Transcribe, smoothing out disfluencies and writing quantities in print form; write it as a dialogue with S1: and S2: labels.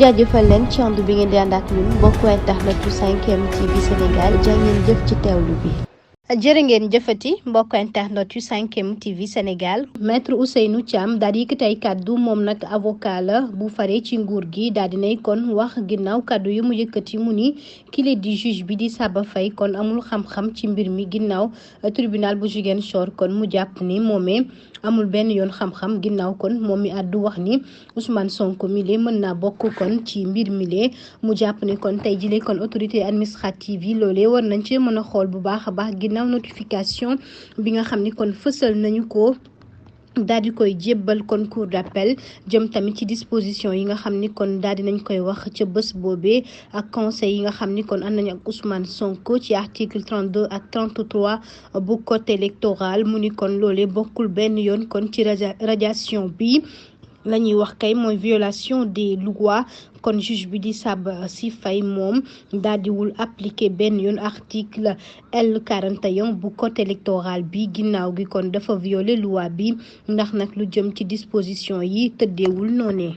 S1: jaajëfal leen ci ànd bi ngeen di ànd ak ñun mbokku internet yu 5M TV Sénégal jaa ngeen jëf ci teewlu bi. jërë ngeen jëfati mbokk internet yu 5M TV Sénégal maître Ousseynou Thiam daal di yëkkati ay kàddu moom nag avocat la bu faree ci nguur gi daal dinay kon wax ginnaaw kàddu yu mu yëkkati mu ni kile di juge bi di Saba Faye kon amul xam-xam ci mbir mi ginnaaw tribunal bu Ziguinchor kon mu jàpp ni moomee amul benn yoon xam-xam ginnaaw kon moom mi àddu wax ni Ousmane Sonko mile mën naa bokk kon ci mbir mile mu jàpp ni kon tey jile kon autorité administrative yi loolee war nañ ci mën a xool bu baax a baax ginnaaw notification bi nga xam ni kon fësal nañu ko daal di koy jébbal kon cour d'appel jëm tamit ci disposition yi nga xam ni kon daal di nañ koy wax ca bés boobee ak conseil yi nga xam ni kon ànd nañu ak Ousmane Sonko ci article 32 ak 33 bu code électoral mu ni kon loolee bokkul benn yoon kon ci radiation bi la ñuy wax kay mooy violation des lois kon juge bi di Saba si Faye moom daal diwul appliqué benn yoon article L41 bu code électoral bi ginnaaw gi kon dafa violé loi bi ndax nag lu jëm ci disposition yi tëddeewul noonee